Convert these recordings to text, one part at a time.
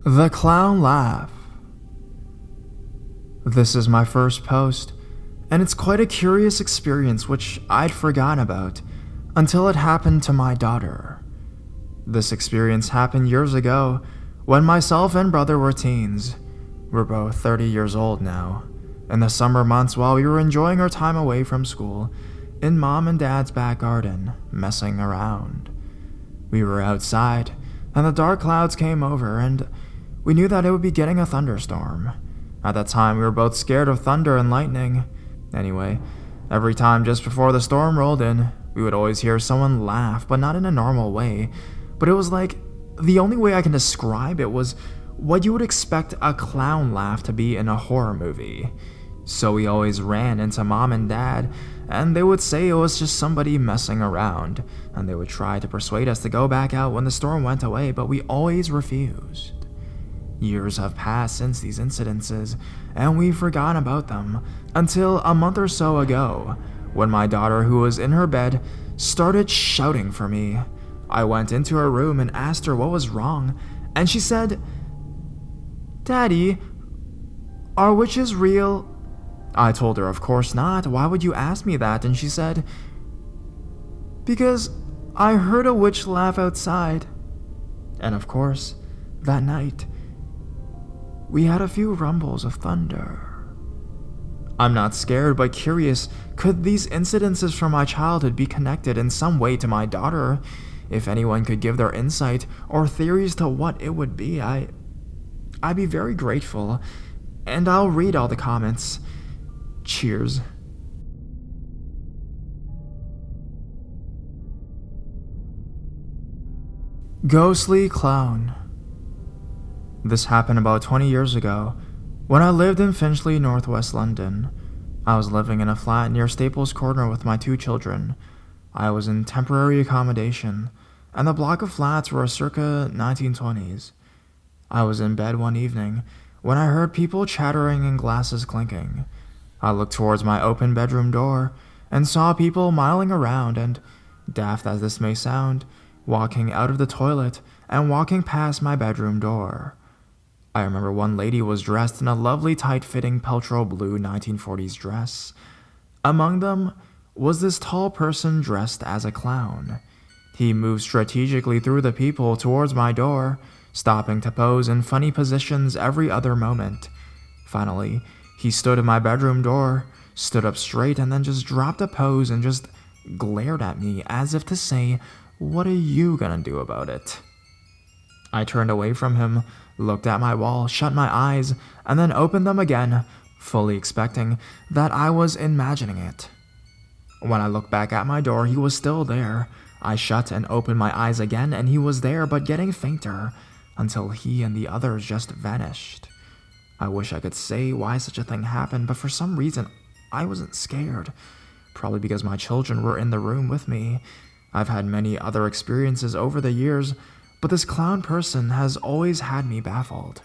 The clown laugh. This is my first post, and it's quite a curious experience which I'd forgotten about until it happened to my daughter. This experience happened years ago when myself and brother were teens. We're both 30 years old now. In the summer months while we were enjoying our time away from school, in mom and dad's back garden, messing around. We were outside, and the dark clouds came over, and we knew that it would be getting a thunderstorm. At that time, we were both scared of thunder and lightning. Anyway, every time just before the storm rolled in, we would always hear someone laugh, but not in a normal way. But it was like, the only way I can describe it was what you would expect a clown laugh to be in a horror movie. So we always ran into mom and dad, and they would say it was just somebody messing around, and they would try to persuade us to go back out when the storm went away, but we always refused. Years have passed since these incidences, and we've forgotten about them, until a month or so ago, when my daughter, who was in her bed, started shouting for me. I went into her room and asked her what was wrong, and she said, "Daddy, are witches real?" I told her, of course not. Why would you ask me that? And she said, "Because I heard a witch laugh outside." And of course, that night, we had a few rumbles of thunder. I'm not scared, but curious, could these incidences from my childhood be connected in some way to my daughter? If anyone could give their insight or theories to what it would be, I'd be very grateful, and I'll read all the comments. Cheers. Ghostly Clown. This happened about 20 years ago, when I lived in Finchley, northwest London. I was living in a flat near Staples Corner with my 2 children. I was in temporary accommodation, and the block of flats were circa 1920s. I was in bed one evening when I heard people chattering and glasses clinking. I looked towards my open bedroom door and saw people miling around and, daft as this may sound, walking out of the toilet and walking past my bedroom door. I remember one lady was dressed in a lovely tight-fitting Peltro blue 1940s dress. Among them was this tall person dressed as a clown. He moved strategically through the people towards my door, stopping to pose in funny positions every other moment. Finally, he stood at my bedroom door, stood up straight, and then just dropped a pose and just glared at me as if to say, "What are you gonna do about it?" I turned away from him, looked at my wall, shut my eyes, and then opened them again, fully expecting that I was imagining it. When I looked back at my door, he was still there. I shut and opened my eyes again, and he was there, but getting fainter, until he and the others just vanished. I wish I could say why such a thing happened, but for some reason, I wasn't scared. Probably because my children were in the room with me. I've had many other experiences over the years, but this clown person has always had me baffled.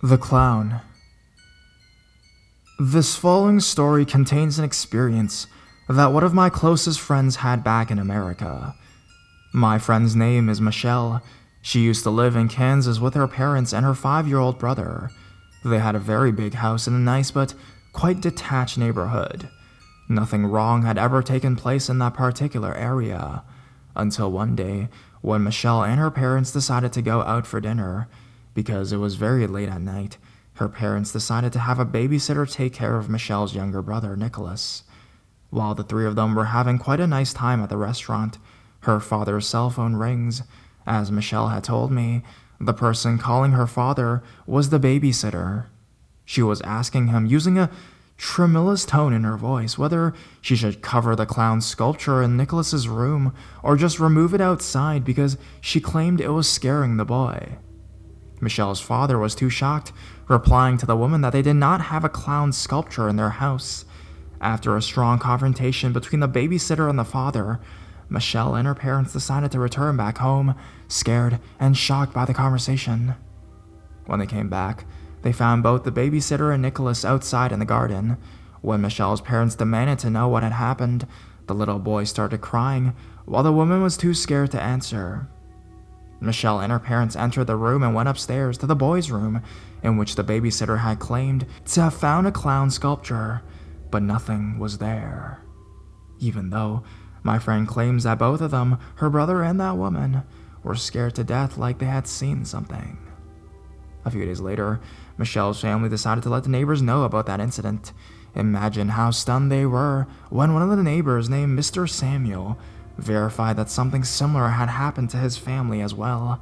The Clown. This following story contains an experience that one of my closest friends had back in America. My friend's name is Michelle. She used to live in Kansas with her parents and her 5-year-old brother. They had a very big house in a nice but quite detached neighborhood. Nothing wrong had ever taken place in that particular area, until one day when Michelle and her parents decided to go out for dinner. Because it was very late at night, her parents decided to have a babysitter take care of Michelle's younger brother, Nicholas. While the 3 of them were having quite a nice time at the restaurant, her father's cell phone rings. As Michelle had told me, the person calling her father was the babysitter. She was asking him, using a tremulous tone in her voice, whether she should cover the clown's sculpture in Nicholas's room or just remove it outside because she claimed it was scaring the boy. Michelle's father was too shocked, replying to the woman that they did not have a clown sculpture in their house. After a strong confrontation between the babysitter and the father, Michelle and her parents decided to return back home, scared and shocked by the conversation. When they came back, they found both the babysitter and Nicholas outside in the garden. When Michelle's parents demanded to know what had happened, the little boy started crying, while the woman was too scared to answer. Michelle and her parents entered the room and went upstairs to the boy's room, in which the babysitter had claimed to have found a clown sculpture, but nothing was there. Even though my friend claims that both of them, her brother and that woman, were scared to death like they had seen something. A few days later, Michelle's family decided to let the neighbors know about that incident. Imagine how stunned they were when one of the neighbors, named Mr. Samuel, verified that something similar had happened to his family as well.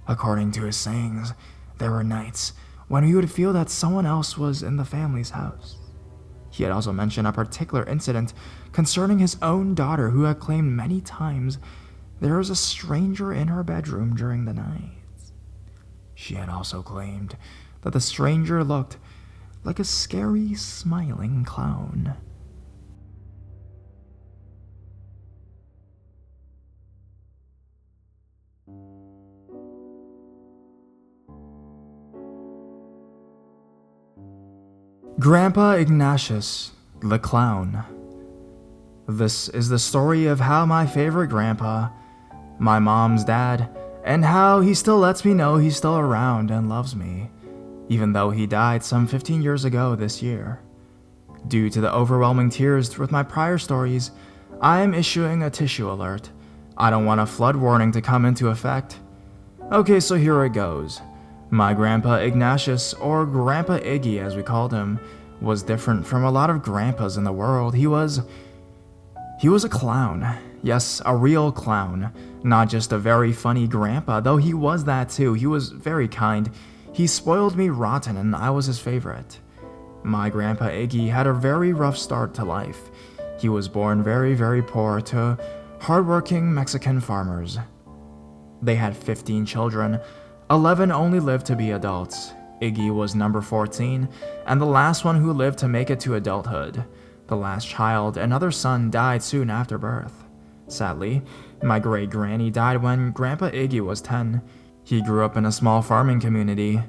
According to his sayings, there were nights when he would feel that someone else was in the family's house. He had also mentioned a particular incident concerning his own daughter, who had claimed many times there was a stranger in her bedroom during the night. She had also claimed that the stranger looked like a scary, smiling clown. Grandpa Ignatius, the clown. This is the story of how my favorite grandpa, my mom's dad, and how he still lets me know he's still around and loves me, even though he died some 15 years ago this year. Due to the overwhelming tears with my prior stories, I am issuing a tissue alert. I don't want a flood warning to come into effect. Okay, so here it goes. My grandpa Ignatius, or Grandpa Iggy as we called him, was different from a lot of grandpas in the world. He was a clown. Yes, a real clown. Not just a very funny grandpa, though he was that too. He was very kind. He spoiled me rotten and I was his favorite. My grandpa Iggy had a very rough start to life. He was born very, very poor to hardworking Mexican farmers. They had 15 children. 11 only lived to be adults. Iggy was number 14, and the last one who lived to make it to adulthood. The last child, another son, died soon after birth. Sadly, my great-granny died when Grandpa Iggy was 10. He grew up in a small farming community.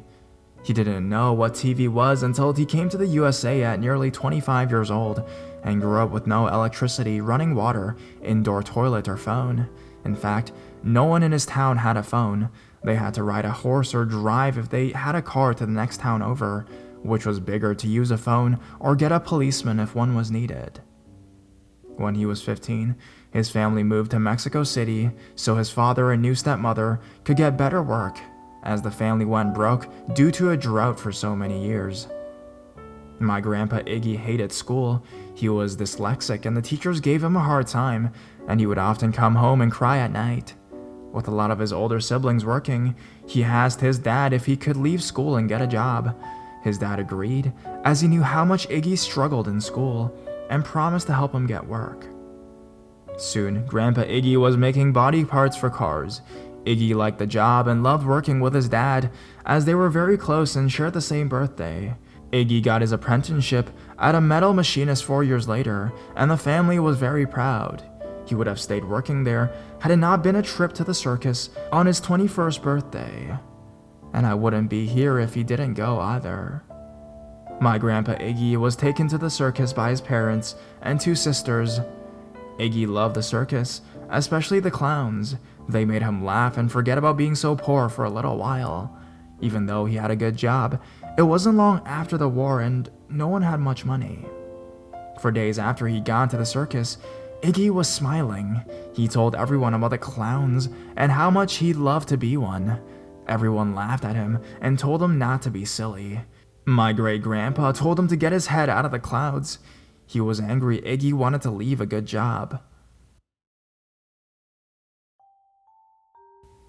He didn't know what TV was until he came to the USA at nearly 25 years old, and grew up with no electricity, running water, indoor toilet, or phone. In fact, no one in his town had a phone. They had to ride a horse or drive if they had a car to the next town over, which was bigger, to use a phone or get a policeman if one was needed. When he was 15, his family moved to Mexico City so his father and new stepmother could get better work, as the family went broke due to a drought for so many years. My grandpa Iggy hated school. He was dyslexic and the teachers gave him a hard time, and he would often come home and cry at night. With a lot of his older siblings working, he asked his dad if he could leave school and get a job. His dad agreed, as he knew how much Iggy struggled in school, and promised to help him get work. Soon, Grandpa Iggy was making body parts for cars. Iggy liked the job and loved working with his dad, as they were very close and shared the same birthday. Iggy got his apprenticeship at a metal machinist 4 years later, and the family was very proud. He would have stayed working there had it not been a trip to the circus on his 21st birthday. And I wouldn't be here if he didn't go either. My grandpa Iggy was taken to the circus by his parents and 2 sisters. Iggy loved the circus, especially the clowns. They made him laugh and forget about being so poor for a little while. Even though he had a good job, it wasn't long after the war and no one had much money. For days after he'd gone to the circus, Iggy was smiling. He told everyone about the clowns and how much he'd love to be one. Everyone laughed at him and told him not to be silly. My great-grandpa told him to get his head out of the clouds. He was angry Iggy wanted to leave a good job.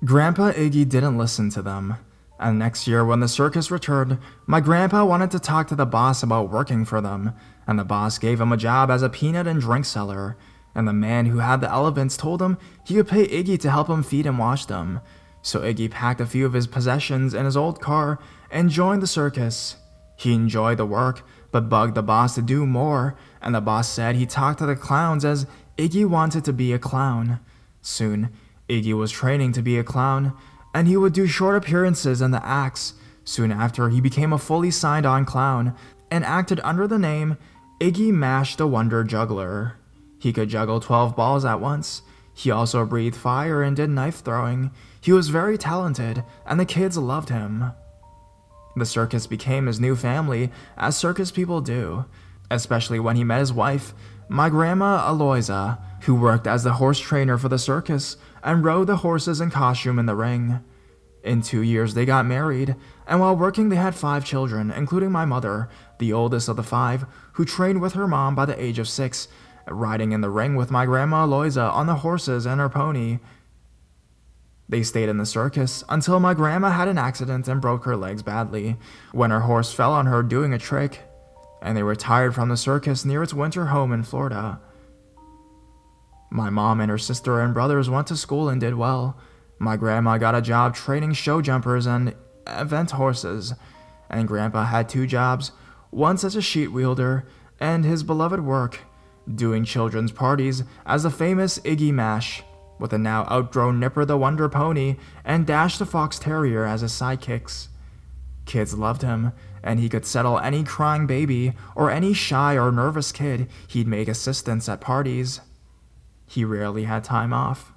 Grandpa Iggy didn't listen to them. And next year, when the circus returned, my grandpa wanted to talk to the boss about working for them, and the boss gave him a job as a peanut and drink seller. And the man who had the elephants told him he could pay Iggy to help him feed and wash them. So Iggy packed a few of his possessions in his old car and joined the circus. He enjoyed the work, but bugged the boss to do more, and the boss said he talked to the clowns as Iggy wanted to be a clown. Soon, Iggy was training to be a clown, and he would do short appearances in the acts. Soon after, he became a fully signed-on clown and acted under the name Iggy Mash the Wonder Juggler. He could juggle 12 balls at once. He also breathed fire and did knife throwing. He was very talented, and the kids loved him. The circus became his new family, as circus people do, especially when he met his wife, my grandma Aloysia, who worked as the horse trainer for the circus and rode the horses in costume in the ring. In 2 years, they got married, and while working, they had 5 children, including my mother, the oldest of the 5, who trained with her mom by the age of 6, riding in the ring with my grandma Aloysia on the horses and her pony. They stayed in the circus until my grandma had an accident and broke her legs badly when her horse fell on her doing a trick, and they retired from the circus near its winter home in Florida. My mom and her sister and brothers went to school and did well. My grandma got a job training show jumpers and event horses, and Grandpa had 2 jobs, once as a sheet wielder and his beloved work, doing children's parties as the famous Iggy Mash, with a now outgrown Nipper the Wonder Pony and Dash the Fox Terrier as his sidekicks. Kids loved him, and he could settle any crying baby or any shy or nervous kid he'd make assistants at parties. He rarely had time off.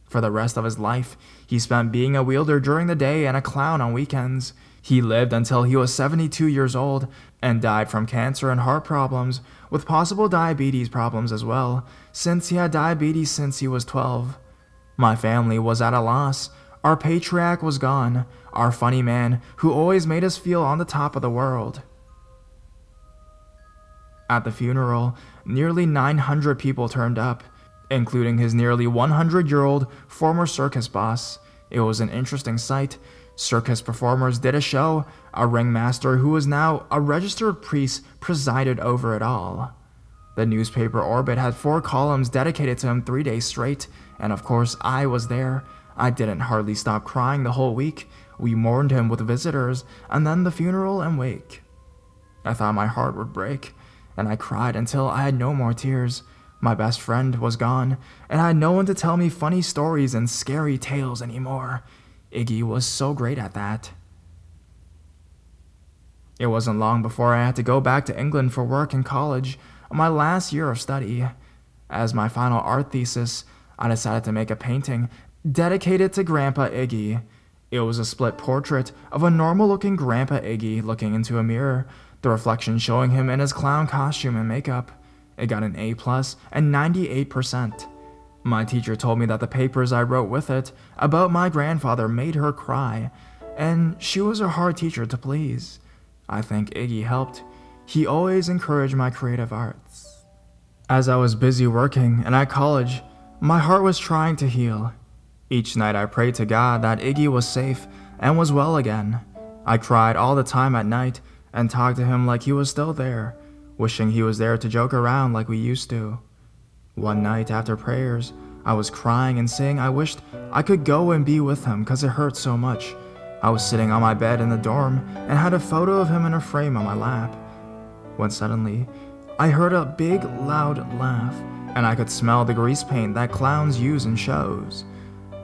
For the rest of his life, he spent being a wielder during the day and a clown on weekends. He lived until he was 72 years old and died from cancer and heart problems, with possible diabetes problems as well, since he had diabetes since he was 12. My family was at a loss. Our patriarch was gone, our funny man who always made us feel on the top of the world. At the funeral, nearly 900 people turned up, including his nearly 100-year-old former circus boss. It was an interesting sight. Circus performers did a show. A ringmaster who was now a registered priest presided over it all. The newspaper Orbit had 4 columns dedicated to him 3 days straight, and of course I was there. I didn't hardly stop crying the whole week. We mourned him with visitors, and then the funeral and wake. I thought my heart would break, and I cried until I had no more tears. My best friend was gone, and I had no one to tell me funny stories and scary tales anymore. Iggy was so great at that. It wasn't long before I had to go back to England for work in college, my last year of study. As my final art thesis, I decided to make a painting dedicated to Grandpa Iggy. It was a split portrait of a normal-looking Grandpa Iggy looking into a mirror, the reflection showing him in his clown costume and makeup. It got an A+ and 98%. My teacher told me that the papers I wrote with it about my grandfather made her cry, and she was a hard teacher to please. I think Iggy helped. He always encouraged my creative arts. As I was busy working and at college, my heart was trying to heal. Each night I prayed to God that Iggy was safe and was well again. I cried all the time at night and talked to him like he was still there, wishing he was there to joke around like we used to. One night after prayers, I was crying and saying I wished I could go and be with him because it hurt so much. I was sitting on my bed in the dorm and had a photo of him in a frame on my lap, when suddenly I heard a big loud laugh, and I could smell the grease paint that clowns use in shows.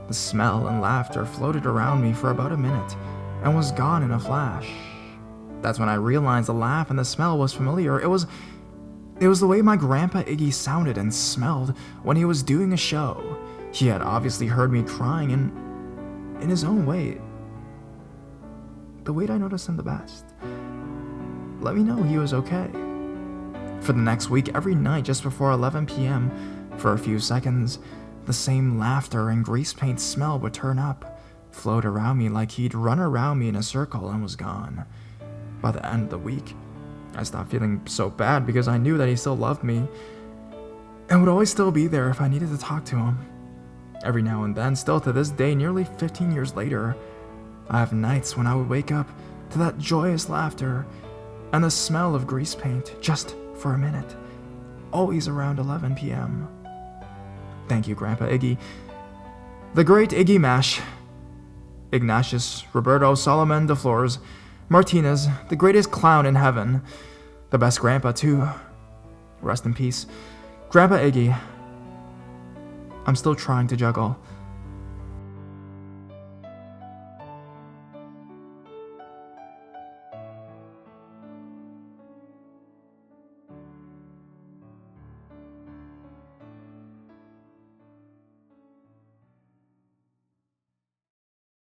The smell and laughter floated around me for about a minute and was gone in a flash. That's when I realized the laugh and the smell was familiar. It was the way my Grandpa Iggy sounded and smelled when he was doing a show. He had obviously heard me crying in his own way. The way I noticed him the best. Let me know he was okay. For the next week, every night just before 11 p.m., for a few seconds, the same laughter and grease paint smell would turn up, float around me like he'd run around me in a circle and was gone. By the end of the week, I stopped feeling so bad because I knew that he still loved me and would always still be there if I needed to talk to him. Every now and then, still to this day, nearly 15 years later, I have nights when I would wake up to that joyous laughter and the smell of grease paint just for a minute, always around 11 p.m. Thank you, Grandpa Iggy. The great Iggy Mash. Ignatius Roberto Solomon de Flores Martinez, the greatest clown in heaven. The best grandpa, too. Rest in peace. Grandpa Iggy. I'm still trying to juggle.